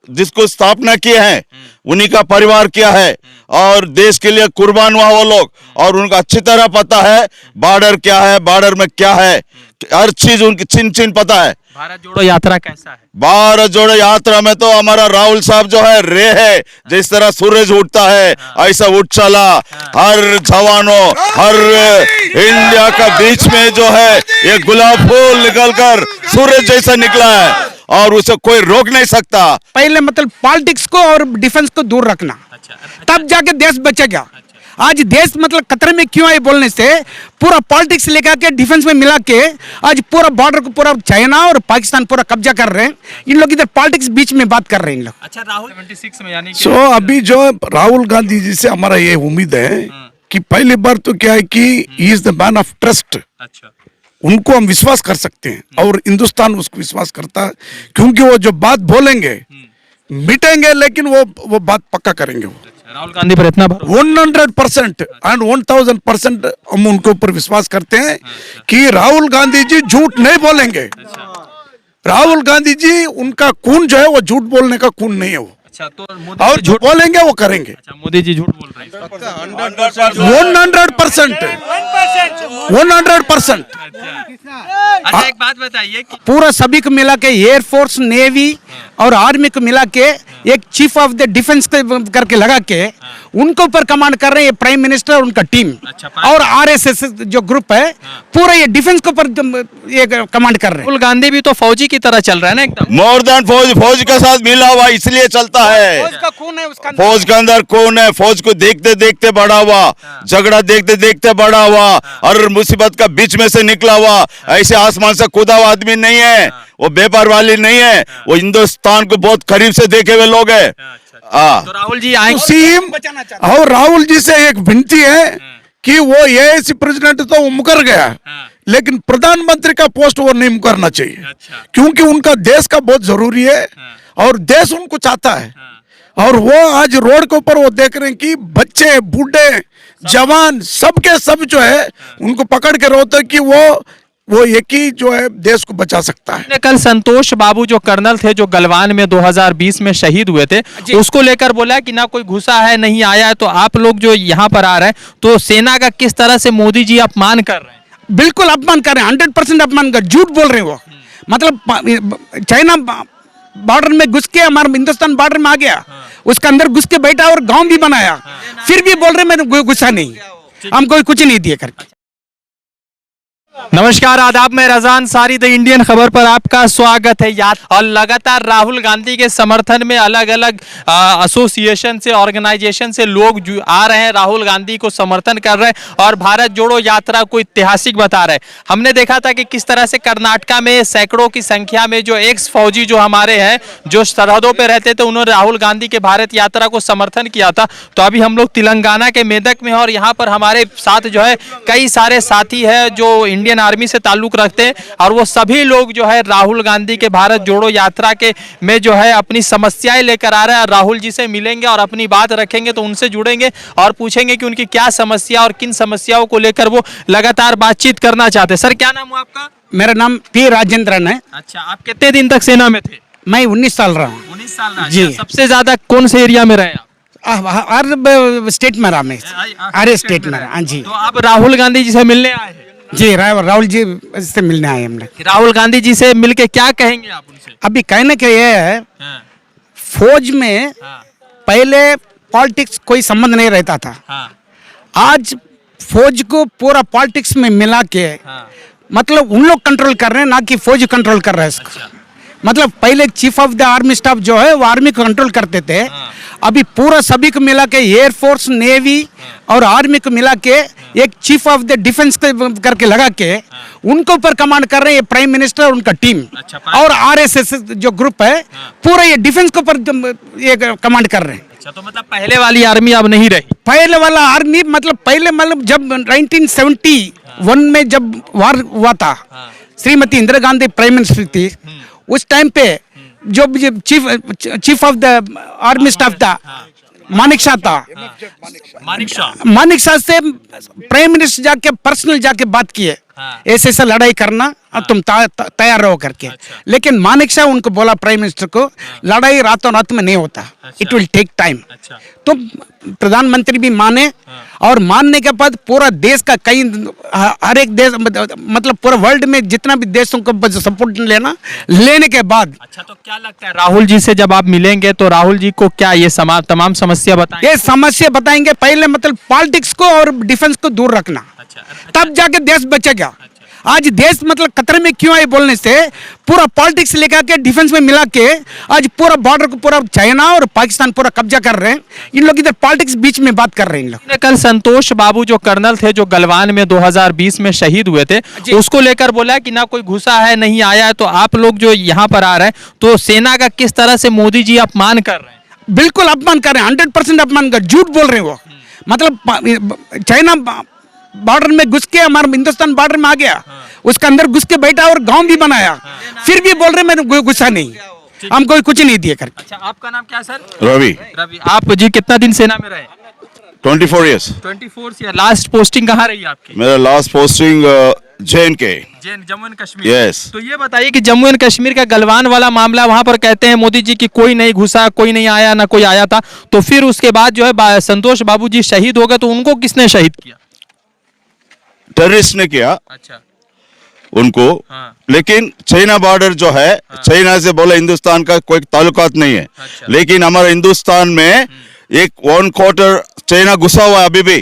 जिसको स्थापना किए हैं उन्हीं का परिवार क्या है और देश के लिए कुर्बान हुआ वो लोग, और उनको अच्छी तरह पता है बॉर्डर क्या है, बॉर्डर में क्या है, हर चीज उनकी छिन छिन पता है। भारत जोड़ो यात्रा कैसा है? भारत जोड़ो यात्रा में तो हमारा राहुल साहब जो है रे है, जिस तरह सूरज उठता है ऐसा उठ चला। हर जवानों, हर इंडिया का बीच में जो है ये गुलाब फूल निकलकर सूरज जैसा निकला है और उसे कोई रोक नहीं सकता। पहले मतलब पॉलिटिक्स को और डिफेंस को दूर रखना, तब जाके देश बचेगा। आज देश मतलब खतरे में क्यों है बोलने से, पूरा पॉलिटिक्स लेकर के डिफेंस में मिला के आज पूरा बॉर्डर को पूरा चाइना और पाकिस्तान पूरा कब्जा कर रहे हैं। इन लोग इधर पॉलिटिक्स बीच में बात कर रहे हैं इन लोग। अच्छा राहुल 76 में यानी अभी जो राहुल गांधी जी से हमारा ये उम्मीद है कि पहली बार तो क्या है कि he is the man of trust. अच्छा, उनको हम विश्वास कर सकते हैं और हिंदुस्तान उसको विश्वास करता है, क्योंकि वो जो बात बोलेंगे मिटेंगे लेकिन वो बात पक्का करेंगे। वो राहुल गांधी पर इतना 100% एंड 1000% हम उनके ऊपर विश्वास करते हैं कि राहुल गांधी जी झूठ नहीं बोलेंगे। राहुल गांधी जी उनका खून जो है वो झूठ बोलने का खून नहीं है वो। अच्छा, तो मोदी और जो बोलेंगे वो करेंगे। अच्छा, मोदी जी झूठ बोल रहे हैं 100%। अच्छा एक बात बताइए कि पूरा सभी को मिला के एयरफोर्स, नेवी और आर्मी को मिला के एक चीफ ऑफ द डिफेंस करके लगा के उनको ऊपर कमांड कर रहे हैं प्राइम मिनिस्टर और उनका टीम। अच्छा, और आरएसएस जो ग्रुप है पूरा ये डिफेंस के ऊपर ये कमांड कर रहे हैं। राहुल गांधी भी तो फौजी की तरह चल रहा है ना एकदम। मोर देन फौज, फौज के साथ मिला हुआ इसलिए चलता है। फौज का खून है उसका अंदर। फौज के अंदर कौन है, फौज को देखते देखते बड़ा हुआ, झगड़ा देखते देखते बड़ा हुआ और मुसीबत का बीच में से निकला हुआ। ऐसे आसमान से कूदा हुआ आदमी नहीं है, वो बेपार वाली नहीं है, वो हिंदुस्तान को बहुत करीब से देखे हुए लोग है। तो राहुल जी आए और राहुल जी से एक विनती है कि वो एआईसी प्रेसिडेंट तो वो मुकर गया, लेकिन प्रधानमंत्री का पोस्ट वो नहीं मुकरना चाहिए। अच्छा। क्योंकि उनका देश का बहुत जरूरी है और देश उनको चाहता है। और वो आज रोड के ऊपर वो देख रहे हैं कि बच्चे, बूढ़े, जवान सबके सब जो है उनको पकड़ के रोते कि वो एक ही जो है देश को बचा सकता है। कल संतोष बाबू जो कर्नल थे जो गलवान में 2020 में शहीद हुए थे, उसको लेकर बोला कि ना कोई घुसा है, नहीं आया है, तो आप लोग जो यहाँ पर आ रहे हैं तो सेना का किस तरह से मोदी जी अपमान कर रहे हैं? बिल्कुल अपमान कर रहे हैं, 100% अपमान कर, झूठ बोल रहे हैं वो। मतलब चाइना बॉर्डर में घुस के हमारा हिंदुस्तान बॉर्डर में आ गया, उसके अंदर घुस के बैठा और गांव भी बनाया, फिर भी बोल रहे मैंने गुस्सा नहीं, हमको कुछ नहीं दिए करके। नमस्कार, आदाब, मैं रजान सारी द इंडियन खबर पर आपका स्वागत है। याद और लगातार राहुल गांधी के समर्थन में अलग अलग एसोसिएशन से, ऑर्गेनाइजेशन से लोग आ रहे हैं, राहुल गांधी को समर्थन कर रहे हैं और भारत जोड़ो यात्रा को ऐतिहासिक बता रहे हैं। हमने देखा था कि किस तरह से कर्नाटका में सैकड़ों की संख्या में जो एक्स फौजी जो हमारे हैं जो सरहदों पर रहते थे, उन्होंने राहुल गांधी के भारत यात्रा को समर्थन किया था। तो अभी हम लोग तेलंगाना के मेदक में हैं और यहाँ पर हमारे साथ जो है कई सारे साथी हैं जो इंडियन आर्मी से ताल्लुक रखते हैं और वो सभी लोग जो है राहुल गांधी के भारत जोड़ो यात्रा के में जो है अपनी समस्याएं लेकर आ रहे हैं। राहुल जी से मिलेंगे और अपनी बात रखेंगे, तो उनसे जुड़ेंगे और पूछेंगे कि उनकी क्या समस्या और किन समस्याओं को लेकर वो लगातार बातचीत करना चाहते हैं। सर, क्या नाम हुआ आपका? मेरा नाम पी राजेंद्रन है। अच्छा, आप कितने दिन तक सेना में थे? मैं 19 साल रहा हूँ। 19 साल रहा जी। सबसे ज्यादा कौन से एरिया में रहे आप? हर स्टेट में रहा मैं, हर स्टेट में रहा। हाँ जी। तो आप राहुल गांधी जी से मिलने आए हैं? जी, राहुल जी से मिलने आए हमने। राहुल गांधी जी से मिलके क्या कहेंगे आप उनसे? अभी कहने के ये है, फौज में पहले पॉलिटिक्स कोई संबंध नहीं रहता था, आज फौज को पूरा पॉलिटिक्स में मिला के मतलब उन लोग कंट्रोल कर रहे हैं, ना कि फौज कंट्रोल कर रहा है इसको। मतलब पहले chief of the army staff जो है वो आर्मी को कंट्रोल करते थे, अभी पूरा सभी को मिला के एयरफोर्स, नेवी और आर्मी को मिला के एक चीफ ऑफ द डिफेंस करके लगा के उनको ऊपर कमांड कर रहे हैं प्राइम मिनिस्टर और उनका टीम। अच्छा, और आरएसएस जो ग्रुप है पूरा ये डिफेंस के ऊपर ये कमांड कर रहे हैं। अच्छा, तो मतलब पहले वाली आर्मी अब नहीं रही? पहले वाला आर्मी मतलब पहले मतलब जब 1971 में जब वार हुआ था, श्रीमती इंदिरा गांधी प्राइम मिनिस्टर थी, उस टाइम पे जो chief of the army staff था मानिक शाह था। मानिक शाह से प्राइम मिनिस्टर जाके पर्सनल जाके बात किए ऐसे ऐसा लड़ाई करना और तुम तैयार रहो करके। लेकिन मानिक शाह उनको बोला प्राइम मिनिस्टर को, लड़ाई रातों रात में नहीं होता, इट विल टेक टाइम। तो प्रधानमंत्री भी माने, और मानने के बाद पूरा देश का कई हर एक देश मतलब पूरा वर्ल्ड में जितना भी देशों को सपोर्ट लेने के बाद। अच्छा, तो क्या लगता है राहुल जी से जब आप मिलेंगे तो राहुल जी को क्या ये तमाम समस्या बताएंगे? ये समस्या बताएंगे पहले, मतलब पॉलिटिक्स को और डिफेंस को दूर रखना, तब जाके देश बचेगा। आज देश मतलब खतरे में क्यों है बोलने से, पूरा पॉलिटिक्स लेकर के डिफेंस में मिला के आज पूरा बॉर्डर को पूरा चाइना और पाकिस्तान पूरा कब्जा कर रहे हैं। इन लोग इधर पॉलिटिक्स बीच में बात कर रहे हैं इन लोग। कल संतोष बाबू जो कर्नल थे, जो गलवान में 2020 में शहीद हुए थे, उसको लेकर बोला कि ना कोई घुसा है, नहीं आया है। तो आप लोग जो यहाँ पर आ रहे हैं, तो सेना का किस तरह से मोदी जी अपमान कर रहे हैं? बिल्कुल अपमान कर रहे हैं, 100% अपमान कर, झूठ बोल रहे हैं वो। मतलब चाइना बॉर्डर में घुस के हमारे हिंदुस्तान बॉर्डर में आ गया, उसके अंदर घुस के बैठा और गांव भी बनाया, फिर भी बोल रहे मैंने गुस्सा नहीं, हम कोई कुछ नहीं दिए करके। अच्छा, आपका नाम क्या सर? रवि। रवि, आप जी कितना दिन सेना में रहे? 24 years। 24 ईयर। लास्ट पोस्टिंग कहाँ रही आपकी? मेरा last posting JNK। Jammu and Kashmir. Yes। तो ये बताइए कि जम्मू एंड कश्मीर का गलवान वाला मामला, वहां पर कहते हैं मोदी जी की कोई नहीं घुसा, कोई नहीं आया, ना कोई आया था। तो फिर उसके बाद जो है संतोष बाबू जी शहीद हो गए, तो उनको किसने शहीद किया? टेररिस्ट ने किया अच्छा उनको। हाँ। लेकिन चाइना बॉर्डर जो है, चाइना से बोले हिंदुस्तान का कोई ताल्लुकात नहीं है। अच्छा। लेकिन हमारे हिंदुस्तान में एक 1/4 चाइना घुसा हुआ है अभी भी।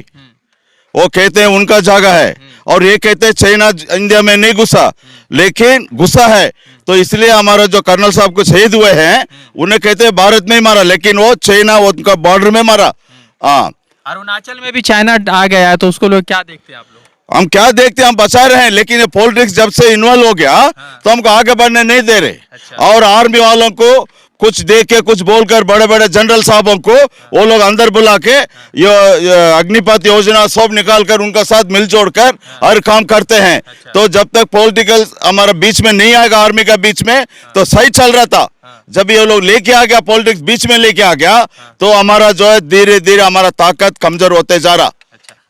वो कहते हैं उनका जगह है, और ये कहते हैं चाइना इंडिया में नहीं घुसा, लेकिन घुसा है। तो इसलिए हमारा जो कर्नल साहब को शहीद हुए हैं, उन्हें कहते हैं भारत में ही मारा, लेकिन वो चाइना उनका बॉर्डर में मारा। हाँ, अरुणाचल में भी चाइना आ गया है, तो उसको लोग क्या देखते हैं आप लोग? हम क्या देखते हैं, हम बचा रहे हैं, लेकिन ये पॉलिटिक्स जब से इन्वॉल्व हो गया तो हमको आगे बढ़ने नहीं दे रहे। अच्छा। और आर्मी वालों को कुछ देख के कुछ बोलकर बड़े बड़े जनरल साहबों को वो लोग अंदर बुला के ये अग्निपथ योजना सब निकाल कर उनका साथ मिलजोड़ कर हर काम करते हैं। तो जब तक पॉलिटिकल हमारा बीच में नहीं आएगा, आर्मी का बीच में, तो सही चल रहा था। जब ये लोग लेके आ गया, पॉलिटिक्स बीच में लेके आ गया, तो हमारा जो है धीरे धीरे हमारा ताकत कमजोर होते जा रहा।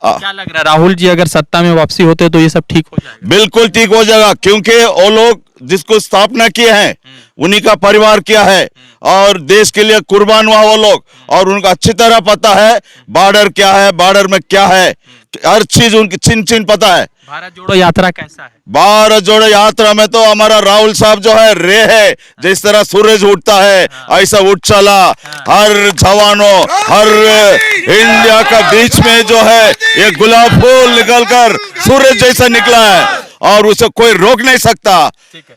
क्या लग रहा है राहुल जी अगर सत्ता में वापसी होते तो ये सब ठीक हो जाएगा? बिल्कुल ठीक हो जाएगा, क्योंकि वो लोग जिसको स्थापना किए हैं उन्हीं का परिवार किया है, और देश के लिए कुर्बान हुआ वो लोग, और उनको अच्छी तरह पता है बॉर्डर क्या है, बॉर्डर में क्या है, हर चीज उनकी चिन चिन पता है। भारत जोड़ो यात्रा कैसा है? भारत जोड़ो यात्रा में तो हमारा राहुल साहब जो है रे है, जिस तरह सूरज उठता है ऐसा उठ चला। हर जवानों, हर इंडिया का बीच में जो है ये गुलाब फूल निकलकर सूरज जैसा निकला है, और उसे कोई रोक नहीं सकता। ठीक है।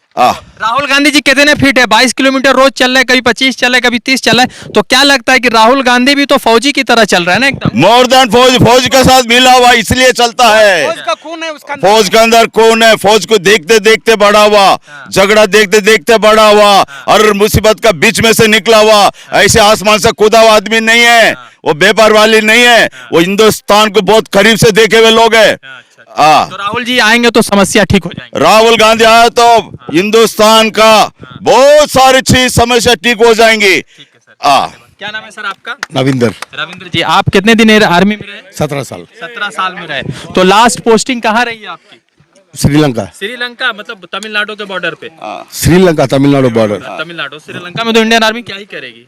राहुल गांधी जी कितने फिट है? 22 किलोमीटर रोज चल रहे, कभी 25 चल रहे, कभी 30 चल रहे। तो क्या लगता है कि राहुल गांधी भी तो फौजी की तरह चल रहा है ना एकदम? मोर देन फौज, फौज के साथ मिला हुआ इसलिए चलता है। फौज का खून है उसका, फौज के अंदर कौन है? फौज को देखते देखते बड़ा हुआ, झगड़ा देखते देखते बड़ा हुआ, और मुसीबत का बीच में से निकला हुआ। ऐसे आसमान से कूदा हुआ आदमी नहीं है, वो बेपार वाली नहीं है, वो हिंदुस्तान को बहुत करीब से देखे हुए लोग है। तो राहुल जी आएंगे तो समस्या ठीक हो जाएगी? राहुल गांधी आया तो हिंदुस्तान का बहुत सारी चीज समस्या ठीक हो जाएंगी। क्या नाम है सर आपका? नविंदर। रविंद्र जी, आप कितने दिन आर्मी में रहे? 17 साल। 17 साल में रहे। तो लास्ट पोस्टिंग कहाँ रही है आपकी? श्रीलंका। श्रीलंका, मतलब तमिलनाडु के बॉर्डर पे? श्रीलंका तमिलनाडु बॉर्डर। तमिलनाडु श्रीलंका में तो इंडियन आर्मी क्या ही करेगी।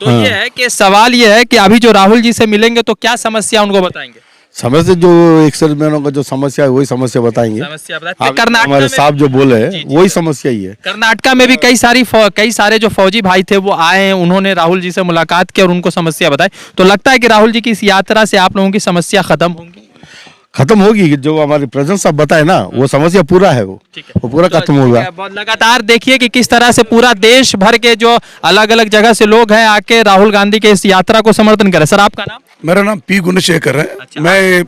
तो ये है कि सवाल ये है कि अभी जो राहुल जी से मिलेंगे तो क्या समस्या उनको बताएंगे? समस्या जो एक्सर्विसमैनों का जो समस्या है वही समस्या बताएंगे। समस्या बताएं। हमारे साहब जो बोले हैं वही समस्या ही है। कर्नाटका में भी कई सारे जो फौजी भाई थे वो आए हैं, उन्होंने राहुल जी से मुलाकात की और उनको समस्या बताई। तो लगता है कि राहुल जी की इस यात्रा से आप लोगों की समस्या खत्म होंगी? खत्म होगी, जो हमारे प्रेसिडेंट साहब बताए ना वो समस्या पूरा है, वो पूरा खत्म होगा। लगातार देखिए कि किस तरह से पूरा देश भर के जो अलग अलग जगह से लोग हैं आके राहुल गांधी के इस यात्रा को समर्थन करें। सर आपका नाम? मेरा नाम पी गुणशेखर है। अच्छा, मैं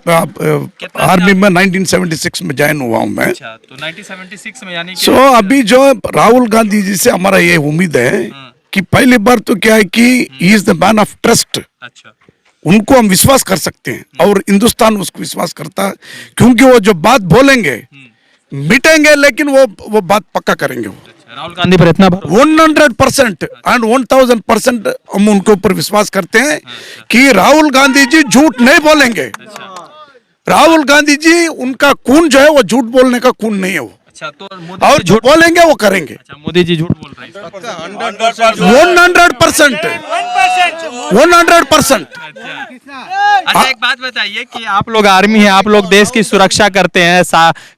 आर्मी में 1976 में ज्वाइन हुआ हूँ मैं। अच्छा, तो 1976 में यानी सो अभी जो राहुल गांधी जी से हमारा ये उम्मीद है कि पहली बार तो क्या है कि he is the man of trust. अच्छा, उनको हम विश्वास कर सकते हैं और हिंदुस्तान उसको विश्वास करता है, क्योंकि वो जो बात बोलेंगे मिटेंगे, लेकिन वो बात पक्का करेंगे। वो राहुल गांधी पर इतना 100% एंड 1000% हम उनके ऊपर विश्वास करते हैं कि राहुल गांधी जी झूठ नहीं बोलेंगे। राहुल गांधी जी उनका खून जो है वो झूठ बोलने का खून नहीं है वो, अच्छा, तो मोदी और जी जो बोलेंगे वो करेंगे। अच्छा, मोदी जी झूठ बोल रहे हैं 100%। अच्छा, एक बात बताइए कि आप लोग आर्मी हैं, आप लोग देश की सुरक्षा करते हैं,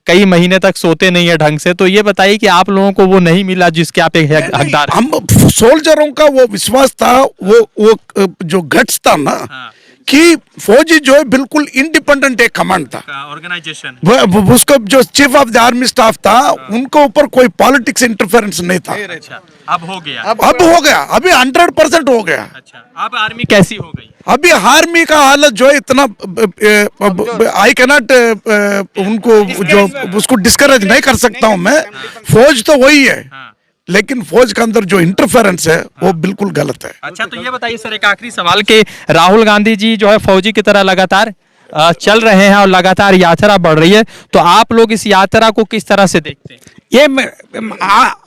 कई महीने तक सोते नहीं है ढंग से, तो ये बताइए कि आप लोगों को वो नहीं मिला जिसके आप एक हकदार हैं? हम सोल्जरों का वो विश्वास था, वो जो गट्स था ना, कि फौजी जो है बिल्कुल इंडिपेंडेंट एक कमांड था, ऑर्गेनाइजेशन उसको जो chief of the army staff था उनके ऊपर कोई पॉलिटिक्स इंटरफेरेंस नहीं था। अच्छा, अब हो गया, अब हो गया, अभी 100% हो गया। अच्छा, अब आर्मी कैसी हो गई? अभी आर्मी का हालत जो है इतना, आई कैनॉट उनको जो उसको डिस्करेज नहीं कर सकता हूं मैं। फौज तो वही है, लेकिन फौज के अंदर जो इंटरफेरेंस है वो बिल्कुल गलत है। अच्छा, तो ये बताइए सर, एक आखिरी सवाल कि राहुल गांधी जी जो है फौजी की तरह लगातार चल रहे हैं और लगातार यात्रा बढ़ रही है, तो आप लोग इस यात्रा को किस तरह से देखते हैं? ये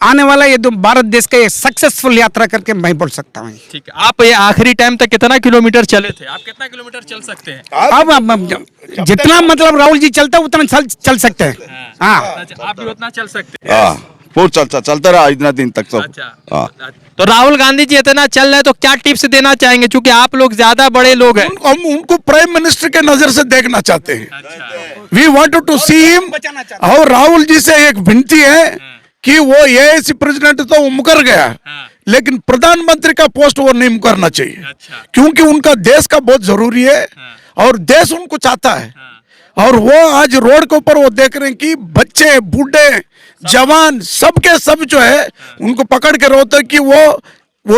आने वाला ये भारत देश का सक्सेसफुल यात्रा करके मैं बोल सकता हूँ। ठीक है, आप ये आखिरी टाइम तक कितना किलोमीटर चले थे? आप कितना किलोमीटर चल सकते हैं? अब जितना मतलब राहुल जी चलता है उतना चल सकते हैं। हाँ, अच्छा, आप भी उतना चल सकते हैं। हाँ, पूरा चलता रहा इतना दिन तक सब। अच्छा, हाँ। तो राहुल गांधी जी इतना चल रहे हैं तो क्या टिप्स देना चाहेंगे, क्योंकि आप लोग ज्यादा बड़े लोग हैं? हम उनको प्राइम मिनिस्टर के नजर से देखना चाहते हैं। अच्छा, we wanted to see him. और राहुल जी से एक विनती है कि वो एआईसी प्रेसिडेंट तो वो मुकर गया, लेकिन प्रधानमंत्री का पोस्ट वो नहीं मुकरना चाहिए, अच्छा, क्योंकि उनका देश का बहुत जरूरी है और देश उनको चाहता है। और वो आज रोड के ऊपर वो देख रहे हैं कि बच्चे, बूढ़े, जवान, सबके सब जो है उनको पकड़ के रोते हैं कि वो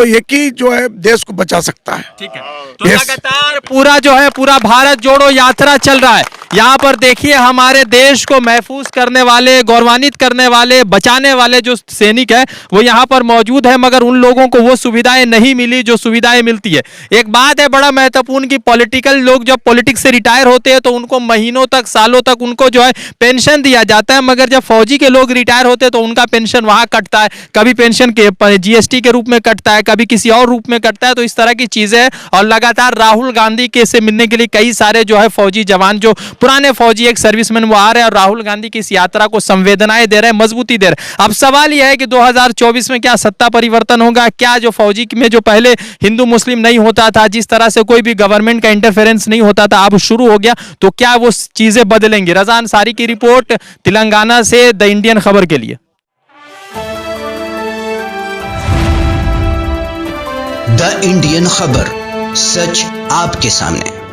एक ही जो है देश को बचा सकता है। ठीक है, तो Yes. लगातार पूरा जो है पूरा भारत जोड़ो यात्रा चल रहा है। यहाँ पर देखिए हमारे देश को महफूज करने वाले, गौरवान्वित करने वाले, बचाने वाले जो सैनिक है वो यहाँ पर मौजूद है, मगर उन लोगों को वो सुविधाएं नहीं मिली जो सुविधाएं मिलती है। एक बात है बड़ा महत्वपूर्ण कि पॉलिटिकल लोग जब पॉलिटिक्स से रिटायर होते हैं तो उनको महीनों तक, सालों तक उनको जो है पेंशन दिया जाता है, मगर जब फौजी के लोग रिटायर होते हैं तो उनका पेंशन वहां कटता है, कभी पेंशन के जीएसटी के रूप में कटता है, कभी किसी और रूप में कटता है। तो इस तरह की चीजें हैं और लगातार राहुल गांधी के से मिलने के लिए कई सारे जो है फौजी जवान, जो पुराने फौजी एक सर्विसमैन, वो आ रहे हैं और राहुल गांधी की इस यात्रा को संवेदनाएं दे रहे हैं, मजबूती दे रहे हैं। अब सवाल यह है कि 2024 में क्या सत्ता परिवर्तन होगा? क्या जो फौजी में जो पहले हिंदू मुस्लिम नहीं होता था, जिस तरह से कोई भी गवर्नमेंट का इंटरफेरेंस नहीं होता था, अब शुरू हो गया, तो क्या वो चीजें बदलेंगी? रजा अंसारी की रिपोर्ट तेलंगाना से द इंडियन खबर के लिए। द इंडियन खबर, सच आपके सामने।